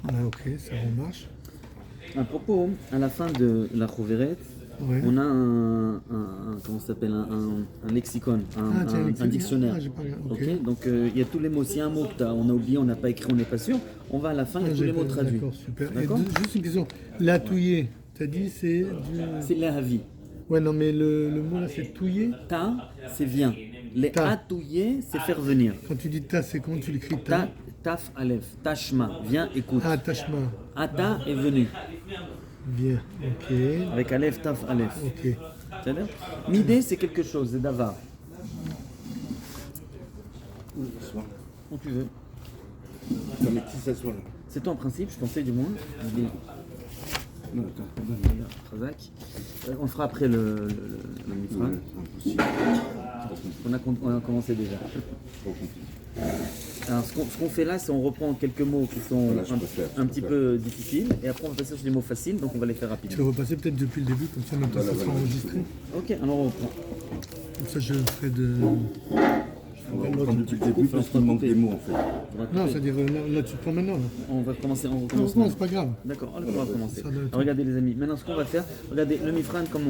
Ah, ok, ça remarche. À propos, à la fin de la Choveret, Ouais. on a comment ça s'appelle, un lexicon, Tiens, un dictionnaire. Ah, j'ai pas regardé. Ok. Ok, donc il y a tous les mots. S'il y a un mot on a oublié, on n'a pas écrit, on n'est pas sûr, on va à la fin, il y a tous les mots traduits. D'accord, super. Et D'accord. juste une question. La touillée, t'as dit c'est du. C'est l'avi. Ouais, non, mais le mot là, c'est touiller. Ta, c'est vient. Les Ta. atouiller, c'est faire venir. Quand tu dis ta, c'est comment tu l'écris Ta, taf, aleph, tashma, viens, écoute. Ah, tashma. Ata est venu. Bien, ok. Avec aleph, taf, aleph. Ok. C'est-à-dire Midé, c'est quelque chose, c'est davar. Quand tu veux. Non, mais qui s'assoit là? C'est toi en principe, je pensais du moins. Je dis, Non, attends. Khazak. On fera après le mifra. Impossible. On a commencé déjà. Trop compliqué. Alors ce qu'on fait là, c'est on reprend quelques mots qui sont Voilà, je préfère, un petit peu difficiles et après on va passer sur les mots faciles, donc on va les faire Tu rapidement. veux repasser peut-être depuis le début, comme ça, même temps, ça sera enregistré. Ok, alors on reprend. Comme ça, je ferai de. On va reprendre depuis le début parce qu'il manque des mots en fait. On va Non, couper. c'est-à-dire là, tu prends maintenant. Là. On va commencer, on Non, recommence non, maintenant. c'est pas grave. D'accord, alors on va commencer. Ça doit être- Regardez les amis, maintenant ce qu'on va faire, regardez le mifran, comme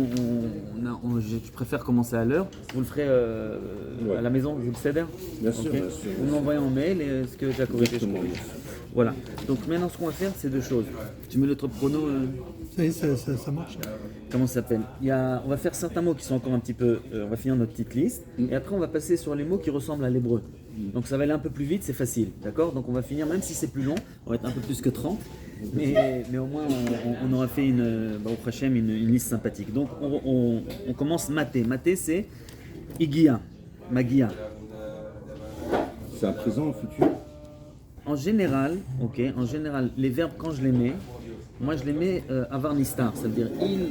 je préfère commencer à l'heure, vous le ferez à la maison, vous le cédez. Bien sûr, Ok. bien sûr. Vous m'envoyez en mail et ce que j'ai à corriger. je Exactement, corrige. bien sûr. Voilà, donc maintenant ce qu'on va faire, c'est deux choses. Tu mets le top chrono, Ça y est, ça marche. comment ça s'appelle? On va faire certains mots qui sont encore un petit peu, on va finir notre petite liste, et après on va passer sur les mots qui ressemblent à l'hébreu. Donc ça va aller un peu plus vite, c'est facile, d'accord? Donc on va finir, même si c'est plus long, on va être un peu plus que 30, mais au moins on aura fait au prochain une liste sympathique. Donc on commence maté. Maté c'est igia, magia. C'est un présent, un futur. En général, les verbes quand je les mets, moi je les mets avar nistar, ça veut dire il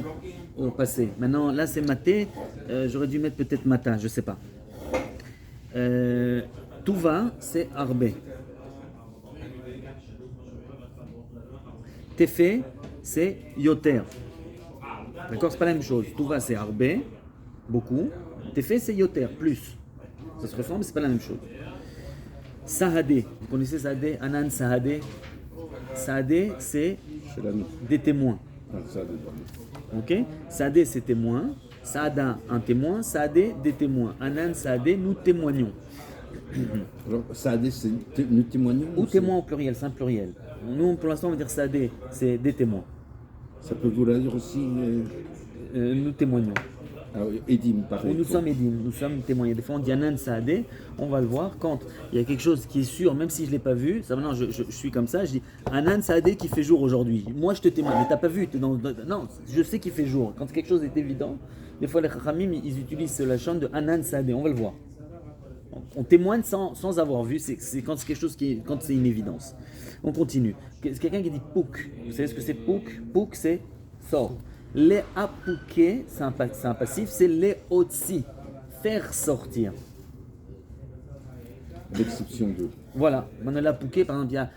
au passé. Maintenant là c'est maté, j'aurais dû mettre peut-être mata, je sais pas. Tuva c'est arbe. Tefe c'est yoter. D'accord, c'est pas la même chose. Tuva c'est arbe, beaucoup. Tefe c'est yoter, plus. Ça se ressemble, mais c'est pas la même chose. Sahadé, vous connaissez Sahadé? Anan Sahadé. Sahadé, c'est C'est la nuit. des témoins. Ah, ça, dedans. Ok? Sahadé, c'est témoin. Saada, un témoin. Sahadé, des témoins. Anan Sahadé, nous témoignons. Alors, Saadé, c'est nous témoignons. Ou c'est- témoins au pluriel, c'est un pluriel. Nous, pour l'instant, on va dire Sahadé, c'est des témoins. Ça peut vouloir dire aussi. Nous témoignons. Alors, Edim, Ou pareil. nous sommes édim, nous sommes témoins. Des fois, on dit Anan Saadé, on va le voir quand il y a quelque chose qui est sûr, même si je ne l'ai pas vu. Ça, maintenant, je suis comme ça, je dis Anan Saadé qui fait jour aujourd'hui. Moi, je te témoigne, mais tu n'as pas vu. Non, je sais qu'il fait jour. Quand quelque chose est évident, des fois, les Khamim, ils utilisent la chaîne de Anan Saadé. On va le voir. On témoigne sans avoir vu. C'est quand c'est quelque chose quand c'est une évidence. On continue. C'est quelqu'un qui dit Pouk. Vous savez ce que c'est Pouk? Pouk, c'est sort. Les apouké, c'est un passif, c'est les otsi, faire sortir. L'exception de. Voilà, maintenant l'apouké, par exemple,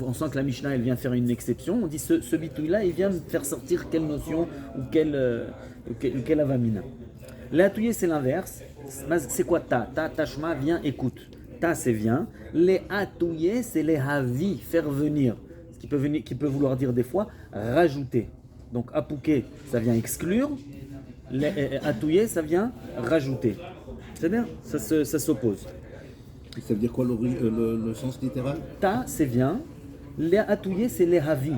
on sent que la Mishnah elle vient faire une exception. On dit ce bitouille-là, il vient faire sortir quelle notion ou quelle avamina. L'atouillé, c'est l'inverse. C'est quoi ta? Ta, tashma, viens, écoute. Ta, c'est viens. Les atouillés, c'est les havi, faire venir. Ce qui peut vouloir dire des fois rajouter. Donc apouké, ça vient exclure. Atouillé, ça vient rajouter. C'est-à-dire, ça s'oppose. Et ça veut dire quoi le sens littéral? Ta, c'est vient. Les atouillés, c'est les havi.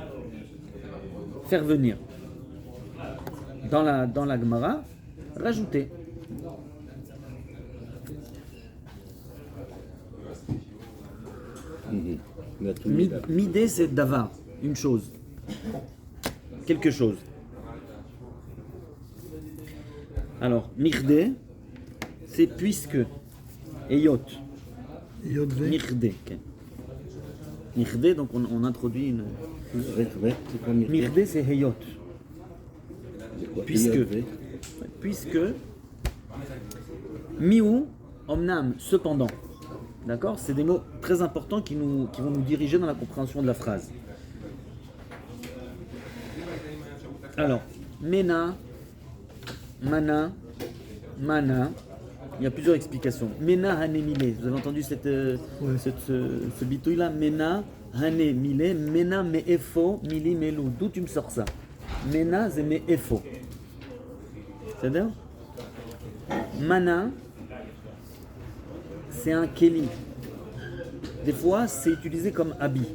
Faire venir. Dans la Gemara, rajouter. La touille, là. Midé, c'est davar, une chose. Quelque chose. Alors, mirdé, c'est puisque. Et yot. Yodvé. Mirdé. ok. Mirdé, donc on introduit une. C'est quoi Mirde? Mirdé, c'est heyot. C'est quoi? Puisque. Mirde. Puisque. Miou, omnam, cependant. D'accord? C'est des mots très importants qui vont nous diriger dans la compréhension de la phrase. Alors, mena, mana, mana, il y a plusieurs explications. Mena hane mile. Vous avez entendu ce bitouille-là? Mena hane mile. Mena me efo mili melou. D'où tu me sors ça? Mena c'est me efo. C'est-à-dire? Mana, c'est un keli. Des fois, c'est utilisé comme habit.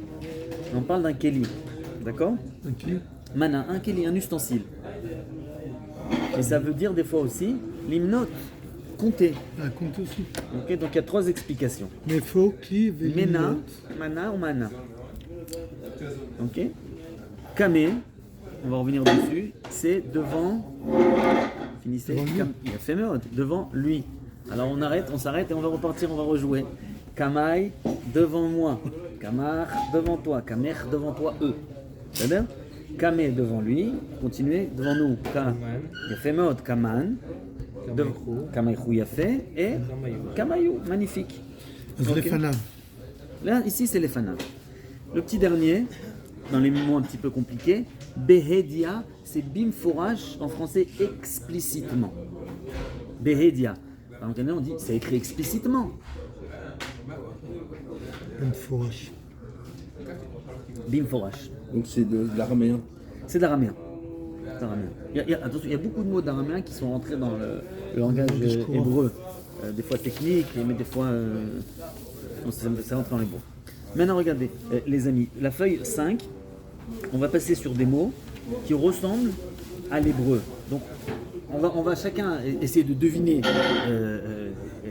On parle d'un keli. D'accord? Ok. Mana, un keli, un ustensile. Et ça veut dire des fois aussi l'hymnote, compter. Ah, compte aussi. Ok, donc il y a 3 explications. Mais faut qui Mena, mana ou mana. Ok. Kame, on va revenir dessus, c'est devant. Finissez. Devant lui. Il a fait merde, devant lui. Alors on arrête, on s'arrête et on va repartir, on va rejouer. Kamai, devant moi. Kamar, devant toi. Kamer, devant toi, eux. C'est-à-dire Kame devant lui, continuez, devant nous. Il a fait mode, Kaman. Kamaïchou, il a fait. Et Kamayou, magnifique. אז Ok. לפניו. Là, ici, c'est les fanats. Le petit dernier, dans les mots un petit peu compliqués, Behedia, c'est bimforage en français explicitement. Behedia. En anglais, on dit c'est écrit explicitement. במפורש. Bimforage. Donc c'est de l'araméen. C'est d'araméen. C'est d'araméen. Attention, il y a beaucoup de mots d'araméen qui sont rentrés dans le langage hébreu. Des fois technique, mais des fois. Ça rentre dans les mots. Maintenant, regardez, les amis, la feuille 5, on va passer sur des mots qui ressemblent à l'hébreu. Donc, on va chacun essayer de deviner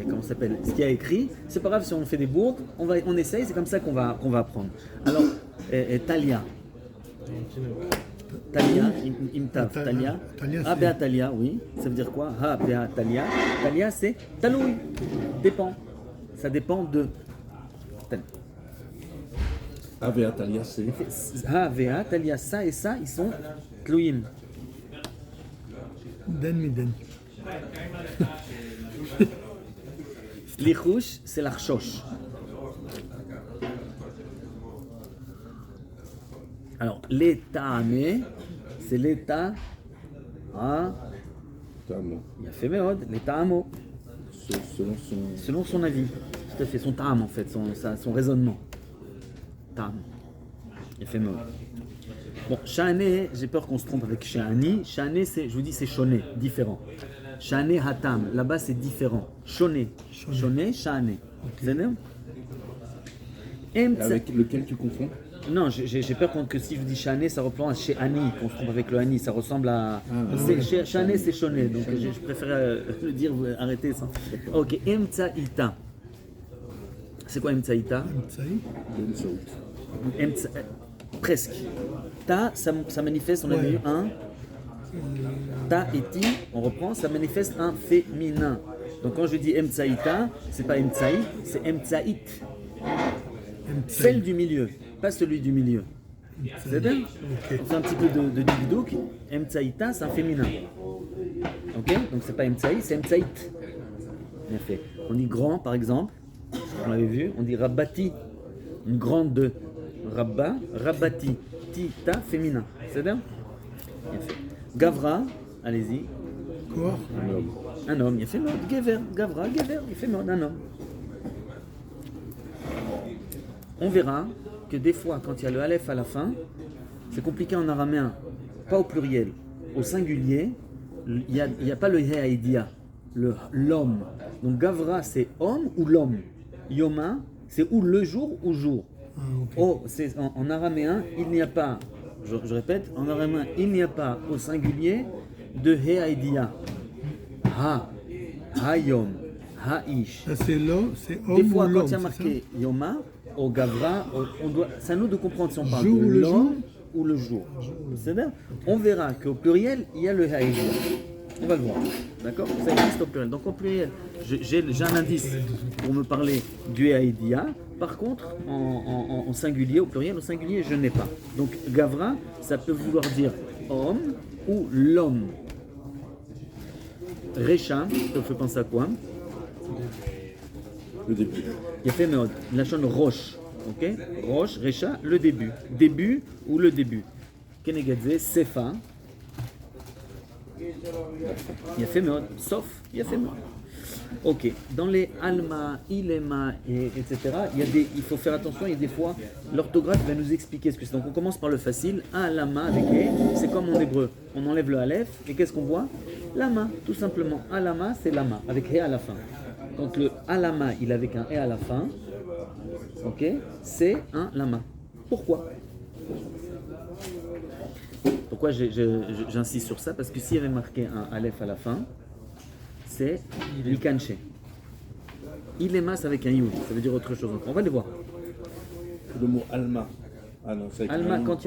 comment ça s'appelle, ce qu'il y a écrit. C'est pas grave si on fait des bourdes, on essaye, c'est comme ça qu'on va apprendre. Alors, Talia. Talia, imtaf, Talia. Talia, Ah, Béa Talia, oui. Ça veut dire quoi? Ah, Béa Talia. Talia, c'est talouille. Dépend. Ça dépend de. Ave Atalia, c'est. Ha, Véa, Talia, ça et ça, ils sont tlouyim. דן מדן. Lichouch, c'est l'archoche. Alors, l'état, c'est l'état. Ah, Notamment, il a fait méode, l'état amo. selon son. Selon son avis. Tout à fait, son tam en fait, son raisonnement. Tam. Il a fait méode. Bon, Shane, j'ai peur qu'on se trompe avec Shani. Shane, c'est, je vous dis, c'est Shoné, différent. Shane Hatam, là-bas c'est différent. Shoné. Shoné, Shane. C'est bien? Avec lequel tu confonds? Non, j'ai peur que si je vous dis Shane, ça reprend à chez Ani, qu'on se trompe avec le Ani, ça ressemble à. Shane, c'est Shoné, donc je préfère le dire, arrêtez ça. Ok, Emtsaïta. C'est quoi Emtsaïta? אמצעי. Presque. Ta, ça manifeste, on a vu un. Ta et ti, on reprend, ça manifeste un féminin. Donc quand je dis Emtsaïta, c'est pas Emtsaï, c'est Emtsaït. Celle du milieu, pas celui du milieu. C'est bien? On fait un petit peu de dibidouk. Emtsaïta, c'est un féminin. Ok? Donc c'est pas Emtsaï, c'est Emtsaït. Bien fait. On dit grand, par exemple. On l'avait vu. On dit Rabbati. Une grande de Rabba, Rabbati. Tita, féminin. C'est bien? Bien fait. Gavra, allez-y. כוח. Un homme, il a fait mode. Gever, Gavra, Gever, il fait mode, un homme. On verra que des fois, quand il y a le Aleph à la fin, c'est compliqué en araméen, pas au pluriel, au singulier, il n'y a pas le Heaïdia, l'homme. Donc Gavra, c'est homme ou l'homme. Yoma, c'est ou le jour ou jour. Ah, ok. Oh, c'est en araméen, il n'y a pas, je répète, en araméen, il n'y a pas au singulier de Heaïdia. Ha, Hayom, Haïsh. Ça c'est l'homme, c'est homme Des fois, ou quand l'homme, il y a c'est marqué Yoma, au Gavra, c'est à nous de comprendre si on parle Jour de ou le l'homme ou le jour. C'est-à-dire, on verra qu'au pluriel, il y a le Haïdia. On va le voir. D'accord? Ça existe au pluriel. Donc au pluriel, j'ai un indice pour me parler du Haïdia. Par contre, en singulier, au pluriel, au singulier, je n'ai pas. Donc Gavra, ça peut vouloir dire homme ou l'homme. Recha, ça fait penser à quoi? Le début. Il y a fait Meod, la chaîne roche, ok? Roche, Recha, le début. Début ou le début. Kenegadze, Sefa. Il y a fait Meod, sauf, il y a fait Meod. Ok, dans les alma, ilema, etc., il faut faire attention, il y a des fois, l'orthographe va nous expliquer ce que c'est. Donc on commence par le facile, alama avec e, c'est comme en hébreu. On enlève le aleph, et qu'est-ce qu'on voit? Lama, tout simplement. Alama, c'est lama, avec e à la fin. Quand le alama, il est avec un e à la fin, ok, c'est un lama. Pourquoi? Pourquoi j'insiste sur ça? Parce que s'il y avait marqué un aleph à la fin, c'est Likanche. Ilema, c'est avec un yud, ça veut dire autre chose. Donc, on va les voir. Le mot alma. Ah non, c'est avec Alma, un- quand il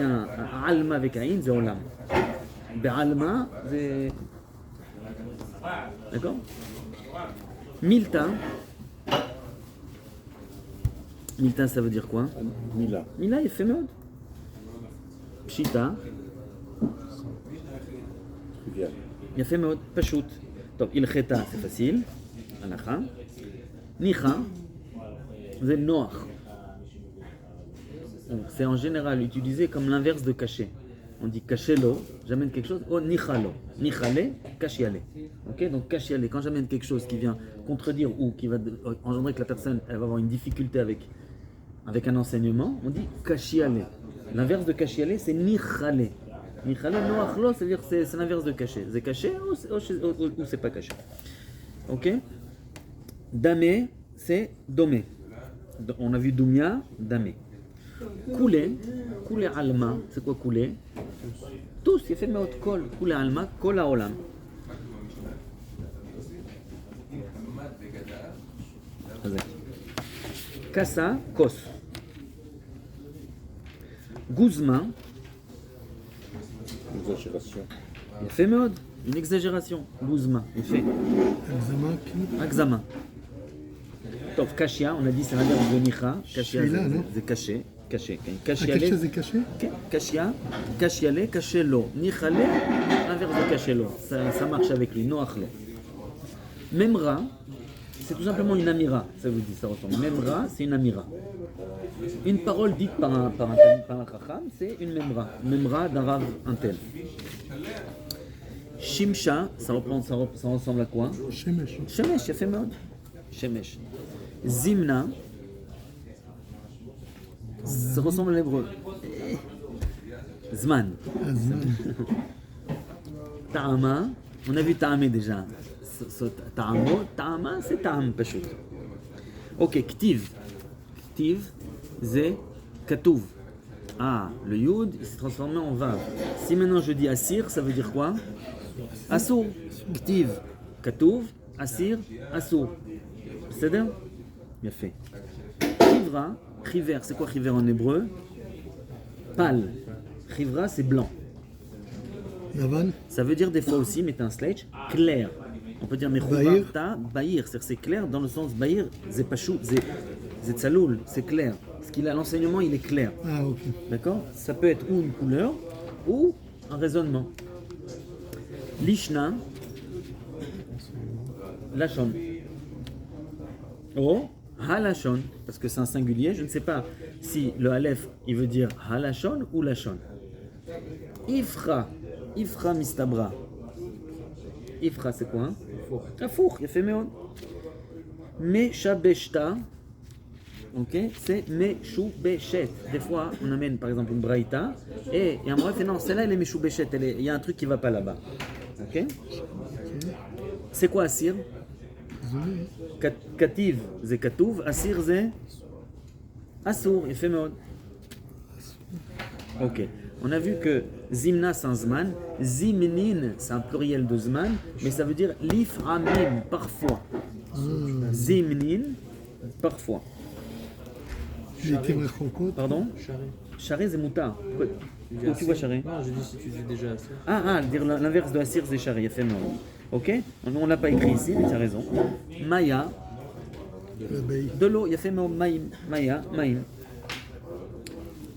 y a un alma avec un in, c'est olam. Be'alma, c'est. D'accord? Milta. Milta, ça veut dire quoi? Mila. Mila, il fait mode. Pshita, Trivial. il fait mode. Pashout. Donc, il kheta, c'est facile. Alacha. Nicha, c'est noach. Donc, c'est en général utilisé comme l'inverse de caché. On dit caché-lo, j'amène quelque chose, oh nichalo. Nichale, cachiale. Ok, donc cachiale, quand j'amène quelque chose qui vient contredire ou qui va engendrer que la personne elle va avoir une difficulté avec un enseignement, on dit cachiale. L'inverse de cachiale, c'est nichale. Nichale, noachlo, c'est-à-dire c'est l'inverse de caché. C'est caché ou c'est pas caché. Ok. Damé, c'est domé. On a vu Doumia, damé. Koulé, koulé alma, c'est quoi koulé? Tous, il fait de haute kol. Koulé alma, kol haolam. Kassa, kos. Guzma, Exagération. il fait mode, une exagération. Guzma, il fait. Examen, qui? Axama. Donc, kashia, on a dit c'est l'inverse de nicha. Kashia, Celui-là, non? c'est caché. Caché. Ah, quelque chose est caché? Kashia, kashiale, kashelo. Nichale, l'inverse de kashelo. Ça marche avec lui. Noachlo. Memra, c'est tout simplement une amira. Ça vous dit, ça ressemble. Memra, c'est une amira. Une parole dite par un chacham, c'est une memra. Memra d'un rav intel. Shimsha, ça ressemble à quoi? Shemesh. Shemesh, il a fait mode. Shemesh. Zimna, ça ressemble à l'hébreu. Zman. Azman. Ta'ama, on a vu ta'amé déjà. Ta'amo, ta'ama, c'est ta'am, pashut. Ok, ktiv. Ktiv, c'est katouv. Ah, le yud, il s'est transformé en vav. Si maintenant je dis assir, ça veut dire quoi? Assour. Ktiv, katouv, assir, assour. C'est-à-dire? Bien fait. Chivra, chiver, c'est quoi chiver en hébreu? Pâle. Chivra, c'est blanc. Lavan. Ça veut dire des fois aussi, mettez un sledge, clair. On peut dire Bahir. ta bahir, c'est-à-dire c'est clair dans le sens bahir, c'est pachou, c'est tsaloul, c'est clair. Ce qu'il a, l'enseignement, il est clair. Ah, ok. D'accord? Ça peut être ou une couleur ou un raisonnement. Lishna, lachon. Oh, halachon, parce que c'est un singulier, je ne sais pas si le aleph il veut dire halachon ou lachon. Ifra, ifra mistabra. Ifra c'est quoi? Un four, il fait méon. Meshabeshta, ok, c'est meshubeshet. Des fois on amène par exemple une braïta et un bref, non, celle-là elle est meshubeshet, il y a un truc qui va pas là-bas. Ok? C'est quoi assir? Kativ, c'est katouv, assir, c'est assour, il fait mode. Ok, on a vu que zimna c'est un zman, zimnin c'est un pluriel de zman, mais ça veut dire lif amim, parfois. Zimnin, parfois. J'ai été Rechokot. Pardon? Charé, c'est moutar. Où tu vois charé? Non, je dis si tu dis déjà assez. Dire l'inverse de assir, c'est charé, il a fait mode. Ok? On l'a pas écrit ici, mais tu as raison. Maya, L'abeille. de l'eau, il a fait mode maïm, maya, maïm.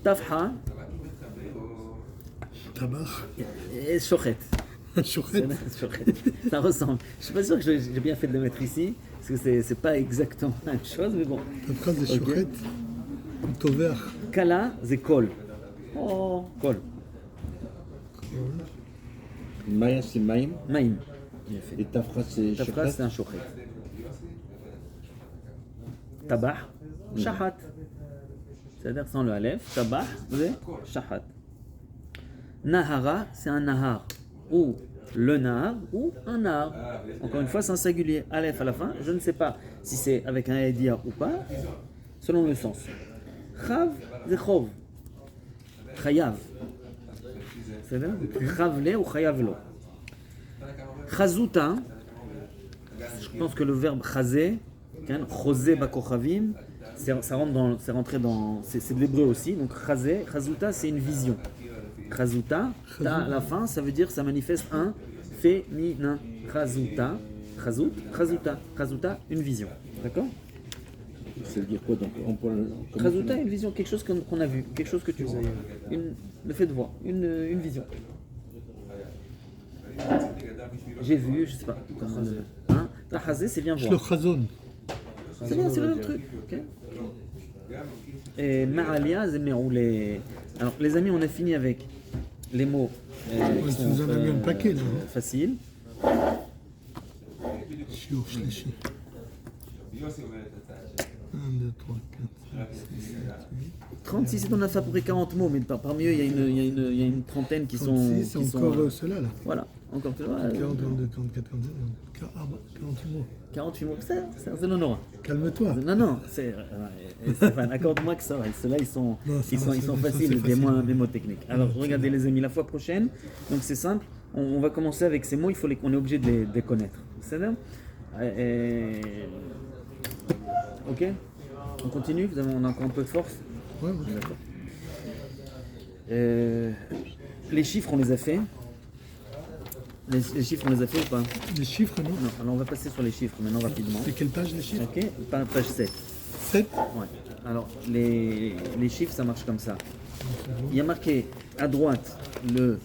Tafha, Tabar. et chochet. Chouchet. Ça ressemble. Je suis pas sûr que j'ai bien fait de le mettre ici, parce que c'est pas exactement la même chose, mais bon. La phrase est chouchet. Tover. Kala, c'est kol. Oh, kol. Maya, c'est Maïm. Maïm. Et ta phrase, c'est Ta phrase, c'est un shochet. Tabah, shahat. C'est-à-dire sans le aleph, tabah, c'est shahat. Nahara, c'est un nahar. Ou le nahar, ou un nahar. Encore une fois, c'est un singulier. Aleph à la fin, je ne sais pas si c'est avec un edir ou pas, selon le sens. Chav, c'est chov. Chayav. C'est-à-dire chavle ou chayavlo. Chazuta, je pense que le verbe chazé, chosé bakochavim, c'est de l'hébreu aussi. Donc chazé, chazuta, c'est une vision. Chazuta, ta à la fin, ça veut dire ça manifeste un féminin. Chazuta, chazuta, une vision. D'accord? Ça veut dire quoi donc Chazuta, une vision, quelque chose qu'on a vu, quelque chose que tu vois. Le fait de voir, une vision. J'ai vu, je sais pas. Hein? Tahazé, c'est bien voir. Le chazon. C'est bien, c'est le même truc. Okay. Et Ma'alia, c'est Me'oulé. Alors, les amis, on a fini avec les mots qui Tu nous en as mis un paquet, là. faciles. Shiur, shlishi. 1, 2, 3, 4, 5, 6, 7, 8. 36, on a fait à peu près 40 mots, mais parmi eux, il y a une trentaine qui 36, sont. c'est encore ceux-là, là. Voilà, encore tu vois. 40, 42, 44, 48 mots. 48 mots, c'est l'honneur. Calme-toi. Non, Stéphane, accorde-moi que ça va. Ceux-là, ils sont faciles, des mots techniques. Alors, regardez les amis, la fois prochaine, donc c'est simple, on va commencer avec ces mots, on est obligé de les connaître. C'est ça? Ok? On continue? On a encore un peu de force? Ouais. D'accord. Les chiffres, on les a fait. Les chiffres, on les a fait ou pas? Les chiffres, non? Non, alors on va passer sur les chiffres maintenant rapidement. C'est quelle page, les chiffres? Ok, page 7. 7. Ouais. Alors, les chiffres, ça marche comme ça. Il y a marqué à droite le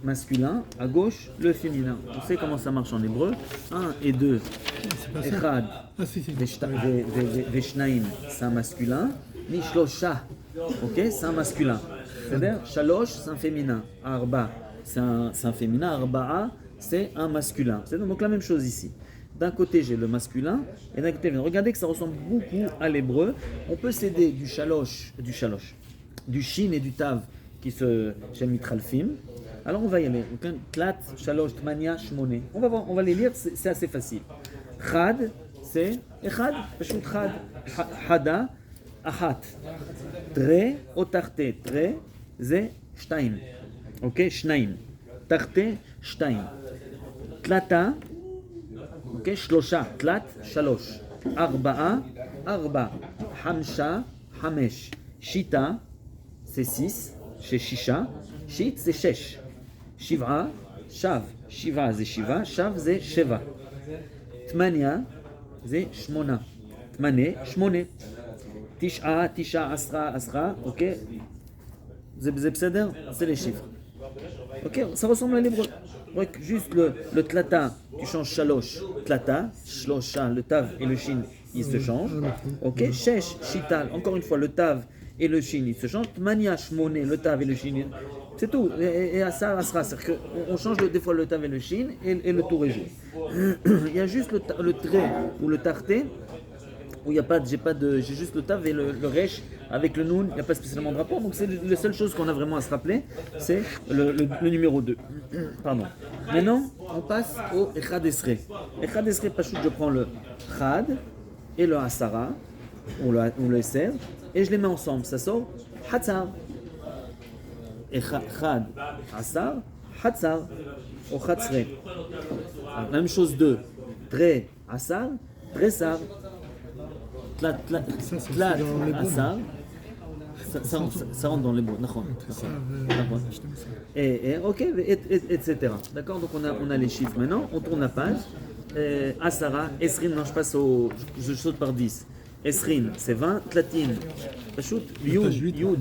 masculin, à gauche le féminin. On sait comment ça marche en hébreu. 1 et 2. C'est pas ça. Echad, Ah, si. Veshnaim, c'est un masculin. Nishlosha, ok, c'est un masculin. C'est-à-dire, Shalosh, c'est un féminin. Arba, c'est un féminin. Arba'a, c'est un masculin. C'est donc la même chose ici. D'un côté, j'ai le masculin, et d'un côté, regardez que ça ressemble beaucoup à l'hébreu. On peut s'aider du shin et du tav qui se mitralfim. Alors on va y aller. Tlat, shalosh, tmania, shmone. On va voir, on va les lire, c'est assez facile. Chad, c'est echad, peshut chad. Hada, achat. Tre, otarte, tre, ze shtaim. Ok, shnaim. Tarte, shtaim. Tlata, ok, shlosha, tlat, shalosh. Arba'a, arba. Hamsha, hamesh. Shita, c'est 6. Chez Shisha. Shit, c'est shesh. Shiv'a, shav. Shiva, c'est shiva. Shav, c'est sheva. Tmania, c'est shmona. Tmane, shmone. Tisha, asra, asra. Ok. C'est les chiffres. Ok, ça ressemble à l'hébreu. Juste le tlata, tu changes shalosh. Tlata, shlosha, le tav et le shin, ils se changent. Ok, shesh, shital, encore une fois, le tav et le shin, ils se changent. Tmania, shmone, le tav et le shin, c'est tout. Et asra, asra, c'est-à-dire qu'on change des fois le tav et le shin et le tour est joué. Il y a juste le trait ou le tarté où il y a pas, j'ai juste le tav et le resh avec le noun, il n'y a pas spécialement de rapport. Donc c'est la seule chose qu'on a vraiment à se rappeler, c'est le numéro 2. Pardon. Maintenant, on passe au echad esrei. Echad esrei, pachout, je prends le chad et le asara ou le eser et je les mets ensemble. Ça sort hatzar. Echad, asar, hatzar ou chatzrei. Même chose de tre, asar, tresar. Tlat, asar, ça rentre dans les mots. Ok, etc. D'accord, donc on a les chiffres maintenant. On tourne la page. Asara, Esrin, non, je saute par 10. Esrin, c'est 20. Tlatin, Pachout, Yud.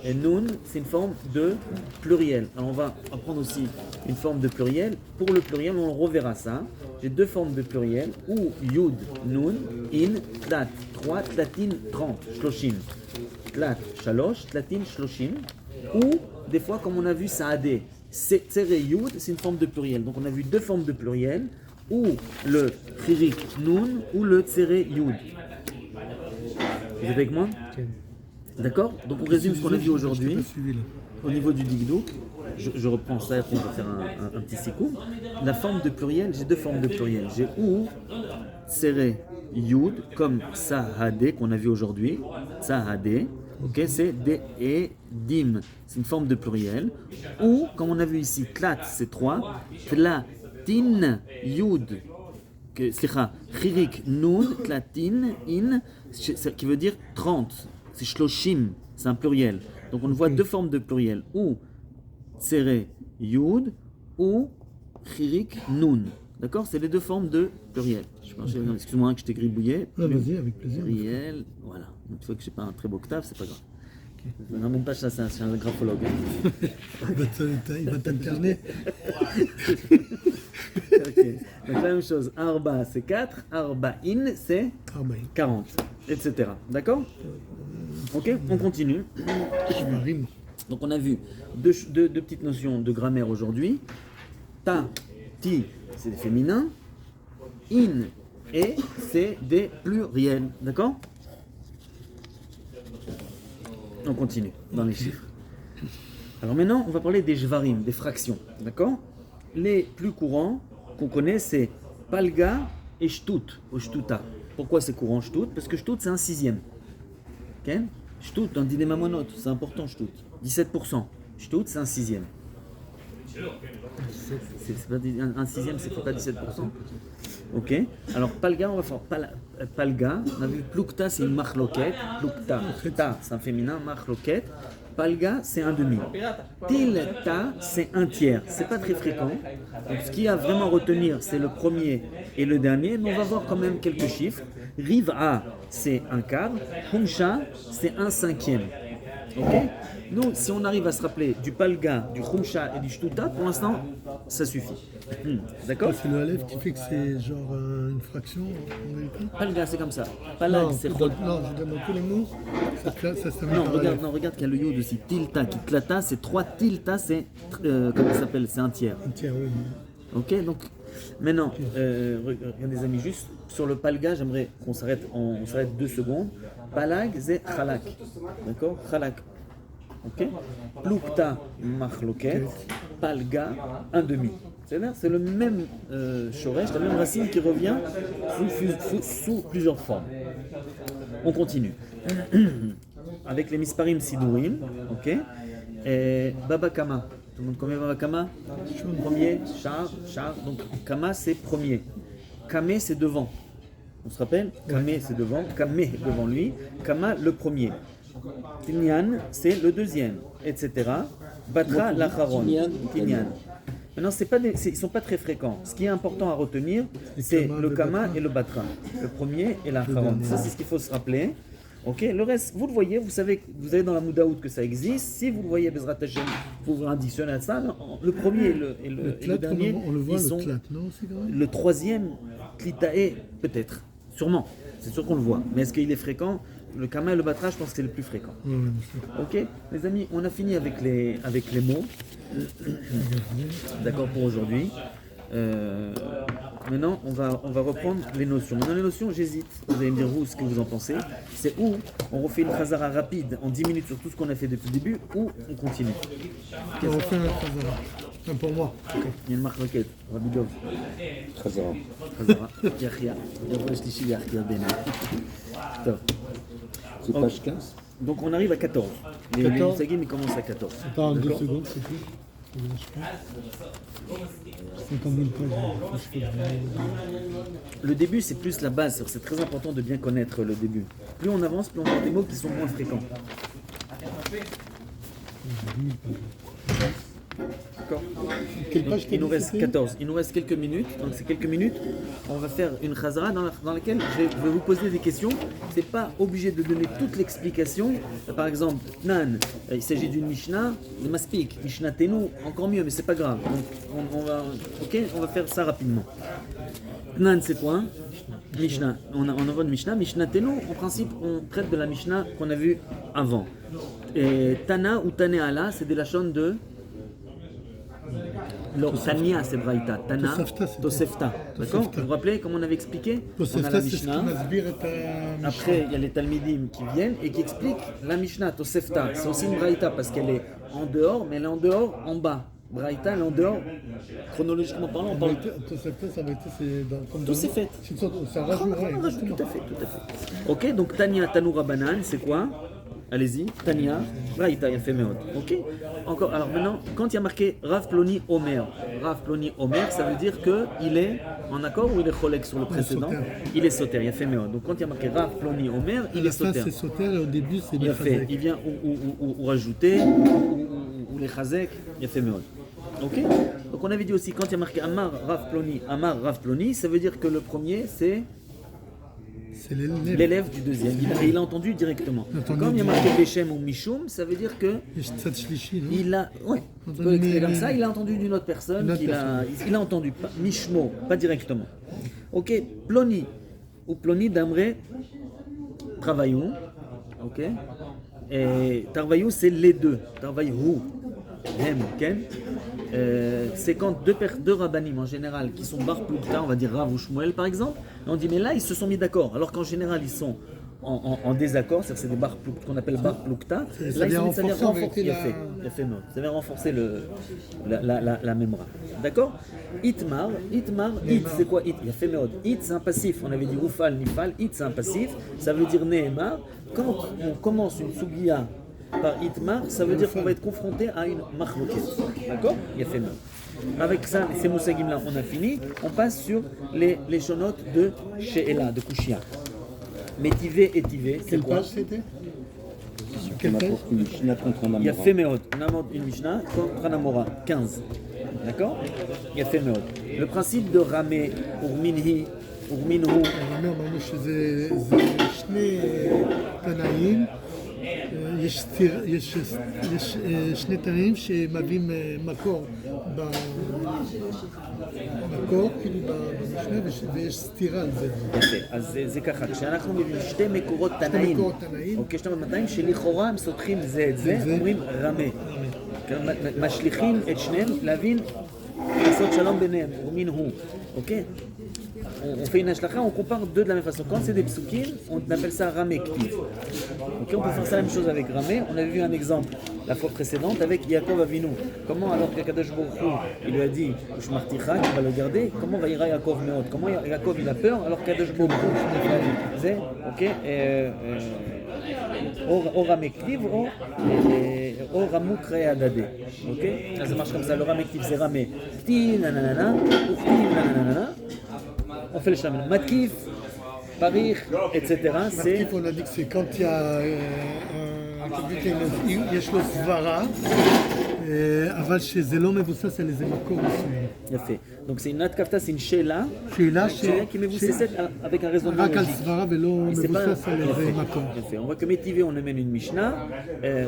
Et Nun, c'est une forme de pluriel. Alors on va apprendre aussi une forme de pluriel. Pour le pluriel, on reverra ça. J'ai deux formes de pluriel, ou Yud, Nun, In, Tlat, 3, Tlatin, 30, Shloshim. Tlat, Shalosh, Tlatin, Shloshim. Ou, des fois, comme on a vu, Saadé. Tsere Yud, c'est une forme de pluriel. Donc on a vu deux formes de pluriel, ou le Chirik Nun, ou le Tsere Yud. Vous êtes avec moi? D'accord? Donc on résume ce qu'on a vu aujourd'hui. Au niveau du digdou, je reprends ça et après on va faire un petit sikou. La forme de pluriel, j'ai deux formes de pluriel. J'ai ou Tsere Yud, comme Sahade qu'on a vu aujourd'hui. Sahade, ok, c'est D et Dim, c'est une forme de pluriel. Ou, comme on a vu ici, Tlat, c'est 3. Tlatin Yud, c'est Chirik Nun, Tlatin In, qui veut dire 30. C'est Shloshim, c'est un pluriel. Donc on voit deux formes de pluriel, ou Tsere Yud, ou Chirik Nun. D'accord? C'est les deux formes de pluriel. Excuse-moi que je t'ai gribouillé. Ah, vas-y, avec plaisir. Pluriel, voilà. Une fois que je n'ai pas un très beau octave, c'est pas grave. Okay. Non, même pas ça, c'est un graphologue. Il va t'alterner. Okay. Donc la même chose, Arba c'est 4, Arba in c'est 40, etc. D'accord? Ok, on continue. Donc on a vu deux petites notions de grammaire aujourd'hui. Ta, ti, c'est des féminins. In et c'est des pluriels. D'accord? On continue dans les chiffres. Alors maintenant, on va parler des jvarim, des fractions. D'accord? Les plus courants qu'on connaît, c'est palga et shtut, ou shtuta. Pourquoi c'est courant shtut? Parce que shtut, c'est un sixième. Ok? Shtut, dans Diné Mamonot, c'est important shtut. 17%. Shtut, c'est un sixième. C'est pas un sixième, c'est pas 17%. Ok. Alors palga, on va faire palga. On a vu plukta, c'est une marloquette. Plukta, ta, c'est un féminin, marloquette. Palga, c'est un demi. Tilta, c'est un tiers. C'est pas très fréquent. Donc, ce qu'il y a vraiment à retenir, c'est le premier et le dernier. Mais on va voir quand même quelques chiffres. Riva, c'est un quart. Humsha, c'est un cinquième. Ok. Nous, si on arrive à se rappeler du palga, du khumsha et du shtuta, pour l'instant, ça suffit. D'accord? C'est le aleph qui fait que c'est genre une fraction en vérité. Palga, c'est comme ça. Palag, c'est chod. Non, je donne tous les mots. Ça se termine Non, par regarde, aleph. non, regarde qu'il y a le yod aussi. Tilta, kitlata, c'est 3 tilta, c'est comment ça s'appelle? C'est un tiers. Tiens, oui. Ok, donc maintenant, regardez les amis, juste sur le palga, j'aimerais qu'on s'arrête, on s'arrête 2 secondes. Palag, c'est chalak. D'accord? Chalak. Ok? Plukta, machloket. Palga, un demi. C'est le même shoresh, la même racine qui revient sous plusieurs formes. On continue. Avec les misparim sidurim, ok? Et Baba Kama. Tout le monde connaît Baba Kama? Premier, char. Donc Kama c'est premier. Kame c'est devant. On se rappelle? Kame c'est devant. Kame devant lui. Kama le premier. Tinyan c'est le deuxième, etc. Batra l'acharon. Tinyan. Maintenant, ils ne sont pas très fréquents. Ce qui est important à retenir, c'est le kama et le batra. Le premier et l'acharon. Ça, c'est ce qu'il faut se rappeler. Ok, le reste, vous le voyez, vous savez dans la Moudaout que ça existe. Si vous le voyez, Bezrat Hashem, vous vous additionnez à ça. Le premier et le dernier, on le voit, ils sont le tlat, non, c'est quand même. le troisième, Klitae, peut-être. Sûrement. C'est sûr qu'on le voit. Mais est-ce qu'il est fréquent? Le kama et le batra, je pense que c'est le plus fréquent. Ok, les amis, on a fini avec les mots. D'accord pour aujourd'hui. Maintenant, on va reprendre les notions. Maintenant, les notions, j'hésite. Vous allez me dire, vous, ce que vous en pensez. C'est où on refait une khazara rapide en 10 minutes sur tout ce qu'on a fait depuis le début, ou on continue. On refait un khazara. Un pour moi. Il y a une marque requête. Rabbi Dov. Khazara. Khazara. Yahya. Yahya Ben. Top. C'est page 15. Donc, on arrive à 14. Les Musagim, ils commencent à 14. Attends, 2 secondes, c'est tout. 50 000 pages. Le début, c'est plus la base. C'est très important de bien connaître le début. Plus on avance, plus on a des mots qui sont moins fréquents. D'accord. Donc, il nous reste 14. Il nous reste quelques minutes. Donc, ces quelques minutes, on va faire une khazara dans laquelle je vais vous poser des questions. C'est pas obligé de donner toute l'explication. Par exemple, Nan, il s'agit d'une Mishnah, de Maspik, Mishnah Tenu, encore mieux, mais c'est pas grave. Donc, on va faire ça rapidement. Nan, c'est quoi? Mishnah. On envoie une Mishnah. Mishnah Tenu, en principe, on traite de la Mishnah qu'on a vue avant. Et Tana ou Taneala, c'est des lachons de Tania, c'est Braïta. Tana, Tosefta, c'était- Tosefta. D'accord? Tosefta. Vous vous rappelez comment on avait expliqué? On a Tosefta, la c'est ce qui Mishnah. masbir et ta Après, il y a les Talmidim qui viennent et qui expliquent la Mishnah, Tosefta. C'est aussi une Braïta parce qu'elle est en dehors, mais elle est en dehors, en bas. Braïta, elle est en dehors. Chronologiquement parlant, on parle. Tosefta, ça va être comme Tout c'est fait. C'est une sorte, ça rajoute rien. Tout à fait, tout à fait. Ok, donc Tania, Tanoura Banan, c'est quoi? Allez-y, Tania, Braïta, il y a fait Meod. Ok. Encore, alors maintenant, quand il y a marqué Rav Ploni Omer, Rav Ploni Omer, ça veut dire qu'il est en accord ou il est cholek sur le précédent? sauter. Il est sauter, il y a fait Meod. Donc quand il y a marqué Rav Ploni Omer, il À est la fin, sauter. c'est sauter et au début, c'est Il a fait, Bechazek. il vient ou rajouter, ou les chazek, il a fait Meod. Ok. Donc on avait dit aussi, quand il y a marqué Amar Rav Ploni, ça veut dire que le premier c'est C'est l'élève. l'élève du deuxième. Il a entendu directement. Entendu Comme il y a marqué Beshem ou Mishum, ça veut dire que Et Tzad Shlishi, non? il a, ouais, on peut écrire comme ça, il a entendu d'une autre personne, il a entendu, pas, Mishmo, pas directement. Ok, Ploni, ou Ploni d'Amré, Travaillons, ok, et Tarvaillou c'est les deux, Tarvaillou, Hem, Ken. C'est quand deux rabbanim en général qui sont bar plukta, on va dire Rav ou Shmuel par exemple, et on dit mais là ils se sont mis d'accord, alors qu'en général ils sont en désaccord, c'est-à-dire que c'est des bar plukta qu'on appelle bar plukta. Là ils sont mis à renforcer, il a fait mort, ça vient renforcer la memra. D'accord? Itmar, it c'est quoi it? Il a fait mort. It c'est un passif, on avait dit ufal, nifal, it c'est un passif, ça veut dire ne'emar. Quand on commence une sugiya par Itmar, ça veut dire qu'on va être confronté à une machloket. D'accord? Il a fait mal. Avec ça, ces moussagim-là, on a fini. On passe sur les shonotes de She'ela, de Kushia. Métivé et Tivé, c'est Quelle quoi? page c'était? On Quelle page? apporte une Mishnah contre un Il y a Amora. fait Meod. On invente une Mishnah contre un Amora, 15. D'accord? Il y a fait Meod. Le principe de Ramé, Urminhi, Urminhu, אומר, אמרנו שזה שני תנאים, יש שני תנאים שמביאים מקור כאילו במשנה ויש סתירה על זה. יפה, אז זה ככה, כשאנחנו מביאים שתי מקורות תנאים, אוקיי, שתי מקורות תנאים שלכאורה הם סותרים זה את זה, אומרים רמה. משליכים את שניהם להבין, לעשות שלום ביניהם, ומין הוא, אוקיי? On fait une ashlacha, on compare deux de la même façon. Quand c'est des psukim, on appelle ça ramé ktiv. Okay, on peut faire ça la même chose avec ramé. On avait vu un exemple la fois précédente avec Yaakov Avinu. Comment alors que Kadosh Baruch Hu, il lui a dit Ushmarticha, tu vas le garder, comment va ira Yaakov Meot? Comment Yaakov il a peur alors que Kadosh Baruch Hu, il a dit, c'est, ok, או רמי כתיב או רמוק ראי הדדה, אוקיי? אז זה ממש comme ça, le רמי כתיב זה רמי כתיב ננננה וכתיב ננננה on fait le chaman. Matkif, Parich, etc. C'est... On a dit que c'est quand il y a יש לו סברה, אבל שזה לא מבוסס על איזה מקור מסוים. יפה. Donc c'est une natkafta, c'est une sheila. שאלה qui est מבוססת avec un raisonnement רק על logique. סברה ולא מבוסס על איזה מקור. On voit que Métivé, on amène une Mishnah,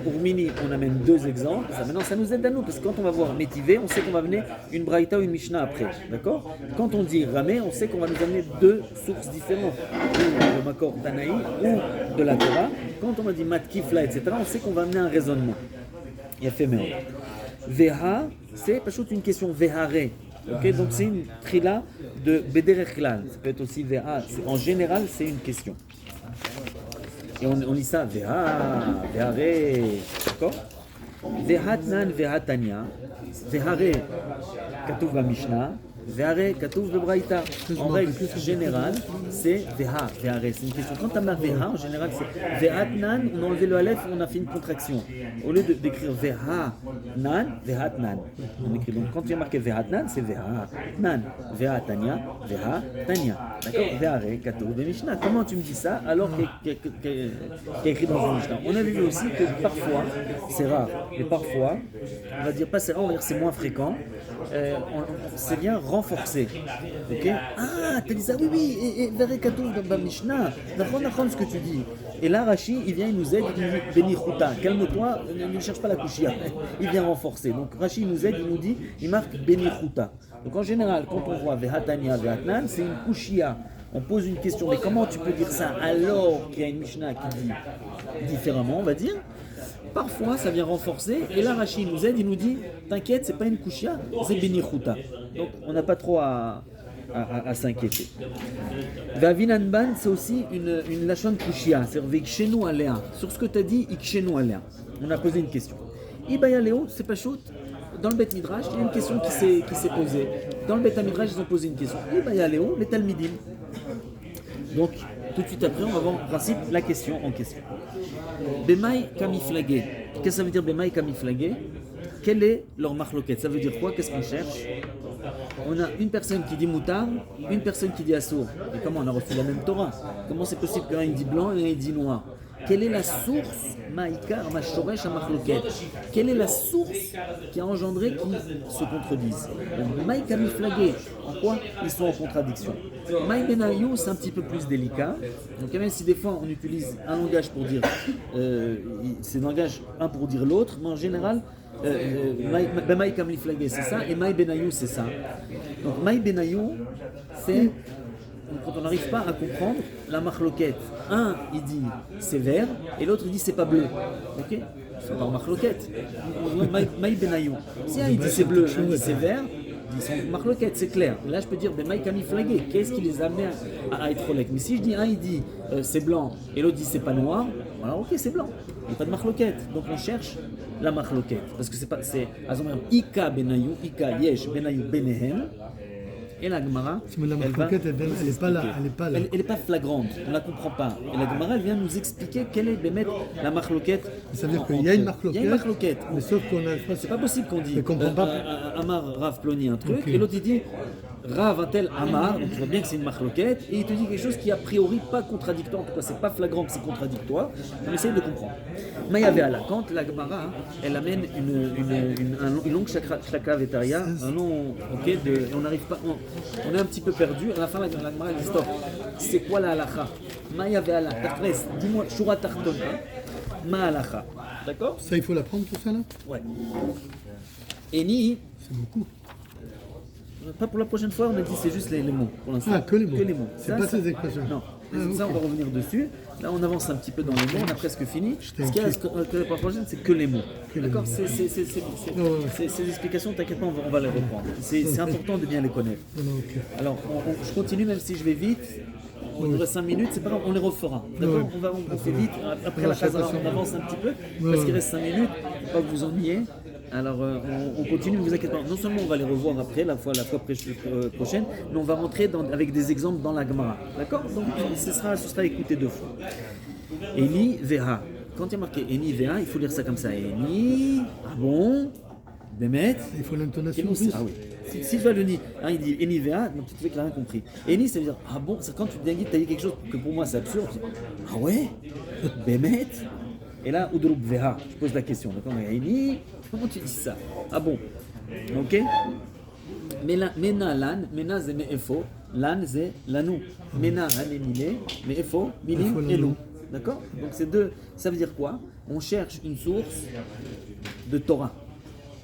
Urmini, on amène deux exemples. Maintenant, ça nous aide à nous, parce que quand on va voir Métivé, on sait qu'on va amener une Braïta ou une Mishnah après. D'accord? Quand on dit Ramé, on sait qu'on va nous amener deux sources différentes, ou le Makor Tanaï, ou de la Torah. Quand on va dire Matkifla, etc., on sait qu'on va amener un raisonnement. Il y a fait Méon. Veha, c'est pas juste une question Vehare. Okay, donc c'est une trila de Bederech Klal. Ça peut être aussi Veha. En général, c'est une question. Et on lit ça, Veha, Vehare, d'accord? Vehatnan, Vehatania, Vehare, Katuv Mishnah, Vehare, Katuv Braïta. En règle générale, c'est Veha, Vehare. C'est une question. Quand tu as marqué Veha, en général, c'est Vehatnan, on a enlevé le Aleph, on a fait une contraction. Au lieu d'écrire Vehanan, Vehatnan. On écrit donc, quand tu as marqué Vehatnan, c'est Vehanan, Vehatania, Vehatania. D'accord? Vehare, Katuv Mishnah. Comment tu me dis ça alors qu'il y a écrit dans une Mishnah? On a vu aussi que parfois, c'est rare, mais parfois, on va dire pas c'est rare, on va dire c'est moins fréquent. C'est bien renforcé. Ok? Ah, tu dis ça, oui, et Vehare Katuv dans la Mishnah. D'accord, ce que tu dis. Et là, Rashi, il vient, il nous aide, il nous dit Benichuta, calme-toi, ne cherche pas la kushia. Il vient renforcer. Donc Rashi, il nous aide, il nous dit, il marque Benichuta. Donc en général, quand on voit Vehatania, Vehatnan, c'est une kushia. On pose une question, mais comment tu peux dire ça alors qu'il y a une Mishnah qui dit différemment, on va dire? Parfois, ça vient renforcer, et là, Rachid nous aide, il nous dit, t'inquiète, c'est pas une kushia, c'est benichuta. Donc, on n'a pas trop à s'inquiéter. Vavinanban, c'est aussi une lachon kushia, c'est-à-dire vikshenu alea. Sur ce que tu as dit, ikshenu alea. On a posé une question. Ibaya Léo, c'est pas chaud. Dans le Beth Midrash, il y a une question qui s'est posée. Dans le Beth Midrash, ils ont posé une question. Ibaya Léo, les Talmidim. Donc, tout de suite après, on va voir en principe la question en question. Bemaï kamiflagé. Qu'est-ce que ça veut dire Bemaï kamiflagé? Quel est leur marloquette? Ça veut dire quoi? Qu'est-ce qu'on cherche? On a une personne qui dit moutar, une personne qui dit assour. Et comment on a reçu la même Torah? Comment c'est possible qu'un il dit blanc et un il dit noir? Quelle est la source Maïkar, Mashoresh, Amachloket? Quelle est la source qui a engendré qui se contredisent? Maïk a mis flagué. En quoi ils sont en contradiction? Maïk Benayou, c'est un petit peu plus délicat. Donc, même si des fois on utilise un langage pour dire, c'est un langage un pour dire l'autre, mais en général, Maïk a mis flagué, c'est ça, et Maïk Benayou, c'est ça. Donc, Maïk Benayou, c'est. Quand on n'arrive pas à comprendre la marloquette, un il dit c'est vert et l'autre il dit c'est pas bleu. Ok? C'est pas marloquette. Maï Benayou. Si un il dit c'est bleu, un dit c'est vert, ils sont marloquette, c'est clair. Là je peux dire ben Maï Kami flagué. Qu'est-ce qui les a amenés à être rolek? Mais si je dis un il dit c'est blanc et l'autre dit c'est pas noir, alors ok c'est blanc. Il n'y a pas de marloquette. Donc on cherche la marloquette parce que c'est pas c'est Ika Benayou, Ika Yesh Benayou Benehem. Et la Gemara, la marloquette, elle n'est pas là. Elle n'est pas flagrante, on ne la comprend pas. Et la Gemara, elle vient nous expliquer quelle est la marloquette. Ça veut dire qu'il y a une marloquette. Il y a une marloquette. Mais sauf qu'on a. C'est pas possible qu'on dise pas. Amar Rav Ploni un truc, et l'autre il dit Rav un tel Amar, donc tu vois bien que c'est une marloquette, et il te dit quelque chose qui a priori pas contradictoire, en tout cas c'est pas flagrant que c'est contradictoire, on essaye de comprendre. Mais il y avait à la quand la Gemara, elle amène une longue shaka vetaria, un long, ok, on n'arrive pas, on est un petit peu perdu, à la fin la Gemara elle dit stop, c'est quoi la halacha? Ma y avait à la dis-moi, shura tartona, ma halacha, d'accord? Ça il faut l'apprendre tout ça là? Ouais. Eni, c'est beaucoup. Pas pour la prochaine fois, on a dit c'est juste les mots pour l'instant. Ah, que les mots. C'est pas ces expressions. Non. Ah, ça, okay. on va revenir dessus. Là, on avance un petit peu dans les mots, on a presque fini. Ce qu'il y a pour la prochaine, c'est que les mots. D'accord? Ces explications, t'inquiète pas, on va les reprendre. C'est important de bien les connaître. Okay. Alors, je continue, même si je vais vite. On aurait 5 minutes, c'est pas grave, on les refera. D'accord? On fait vite. Après la phase, on avance un petit peu. Parce qu'il reste 5 minutes, pour pas que vous ennuyiez. Alors on continue, ne vous inquiétez pas. Non seulement on va les revoir après, la fois prochaine, mais on va rentrer avec des exemples dans la Gemara. D'accord? Donc ce sera écouté 2 fois. Eni Veha. Quand il y a marqué Eni Veha, il faut lire ça comme ça. Eni, ah bon? Bémet. Il faut l'intonation en plus. Ah oui. Si tu vas le dire, il dit Eni Veha, donc tu te fais qu'il n'a rien compris. Eni, ça veut dire, ah bon? C'est quand tu as dit quelque chose que pour moi c'est absurde. Ah ouais? Bémet. Et là, Udrup Veha, je pose la question. D'accord? Eni, comment tu dis ça? Ah bon? Ok? Mena lan, mena c'est me'efo, lan c'est lanou. Mena hanemile, me'efo, milim elou. D'accord? Donc c'est deux. Ça veut dire quoi? On cherche une source de Torah.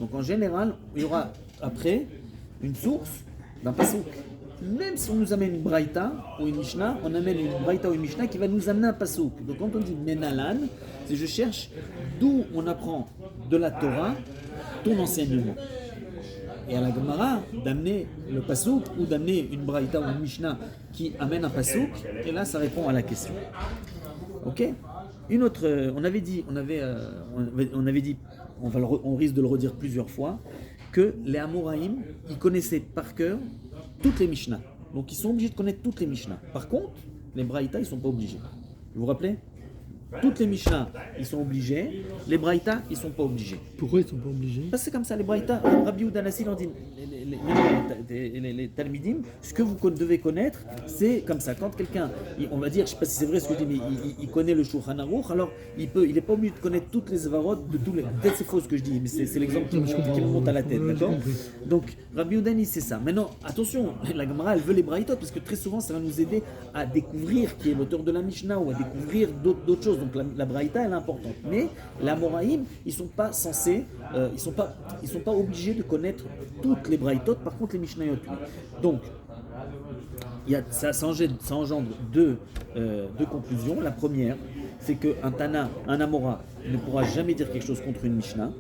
Donc en général, il y aura après une source d'un pasuk. Même si on nous amène une braïta ou une mishnah, on amène une braïta ou une mishnah qui va nous amener un pasuk. Donc quand on dit menalan, c'est je cherche d'où on apprend de la Torah ton enseignement. Et à la Gemara, d'amener le pasuk ou d'amener une braïta ou une mishnah qui amène un pasuk, et là ça répond à la question. Ok? Une autre, on avait dit, on risque de le redire plusieurs fois, que les Amoraïm, ils connaissaient par cœur toutes les Mishnah. Donc ils sont obligés de connaître toutes les Mishnah. Par contre, les Braïta, ils ne sont pas obligés. Vous vous rappelez? Toutes les Mishnah, ils sont obligés. Les Braïta, ils ne sont pas obligés. Pourquoi ils ne sont pas obligés? Parce que c'est comme ça, les Braïta, Rabbi Yehuda Hanassi, on dit, les Talmidim, ce que vous devez connaître, c'est comme ça. Quand quelqu'un, on va dire, je ne sais pas si c'est vrai ce que je dis, mais il connaît le Shulchan Aruch, alors il n'est pas obligé de connaître toutes les Avarot de tous les. Peut-être c'est faux ce que je dis, mais c'est l'exemple qui me monte à la tête, d'accord? Donc, Rabbi Yehuda Hanassi, c'est ça. Maintenant, attention, la Gemara, elle veut les Braïtot, parce que très souvent, ça va nous aider à découvrir qui est l'auteur de la Mishnah ou à découvrir d'autres choses. Donc la braïta elle est importante, mais la Moraïm ils sont pas censés, ils sont pas obligés de connaître toutes les braïtot. Par contre les Mishnayot, donc ça engendre deux conclusions. La première, c'est qu'un Tana, un Amora, ne pourra jamais dire quelque chose contre une Mishnah.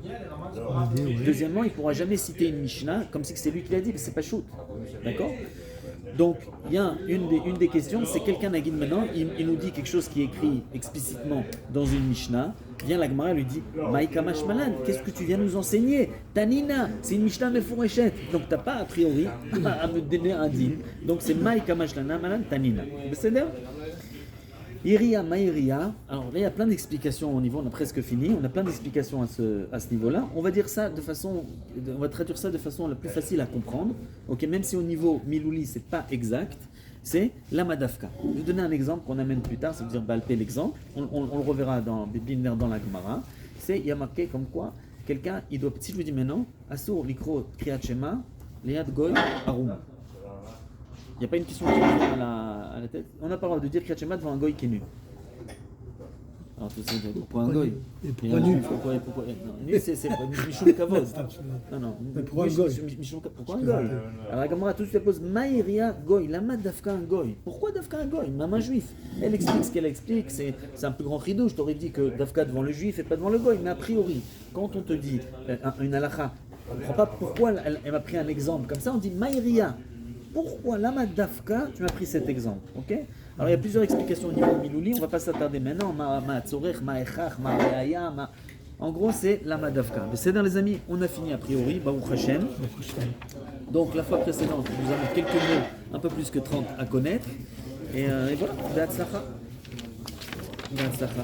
On a dit, oui. Deuxièmement, il ne pourra jamais citer une Mishnah comme si c'est lui qui l'a dit, mais c'est pas shoot. D'accord? Donc, il y a une des questions, c'est quelqu'un Nagid maintenant, il nous dit quelque chose qui est écrit explicitement dans une Mishnah. Vient la Gemara lui dit Maïka Mashmalan, qu'est-ce que tu viens nous enseigner? Tanina, c'est une Mishnah Meforeshet. Donc, tu n'as pas a priori à me donner un din. Donc, c'est Maïka Mashmalan Tanina. C'est d'ailleurs Iria Maïria, alors là il y a plein d'explications au niveau, on a presque fini, on a plein d'explications à ce niveau-là. On va dire ça on va traduire ça de façon la plus facile à comprendre, ok, même si au niveau Milouli c'est pas exact, c'est la Madafka. Je vais vous donner un exemple qu'on amène plus tard, ça veut dire balper l'exemple, on le reverra dans la Gemara, il y a marqué comme quoi, quelqu'un, il doit, si je vous dis maintenant, Asur Likro Kriyat Shema, Liad Goy Arum. Il n'y a pas une question qui me vient à la tête. On n'a pas le droit de dire Kriyat Shema devant un goy qui est nu. Alors tu sais, pourquoi un goy? Et pourquoi nu? Pourquoi nu, c'est Michoum Kavod. Non. Mais pourquoi un goy? Pourquoi un goy? Alors la Gemara tout de suite pose Maïria goy. Lama dafka un goy. Pourquoi dafka un goy? Même un juif. Elle explique ce qu'elle explique. C'est un plus grand ridou. Je t'aurais dit que dafka devant le juif et pas devant le goy. Mais a priori, quand on te dit une halakha, on ne comprend pas pourquoi elle m'a pris un exemple. Comme ça, on dit Maïria. Pourquoi Lama Dafka, tu m'as pris cet exemple, ok? Alors il y a plusieurs explications au niveau de Milouli, on ne va pas s'attarder maintenant. Ma Tzorech, Ma Echach, Ma Reaya, En gros, c'est Lama Dafka. C'est dans les amis, on a fini a priori, Baruch Hashem. Donc la fois précédente, nous avons quelques mots, un peu plus que 30 à connaître. Et voilà, Be'atzlacha. Be'atzlacha.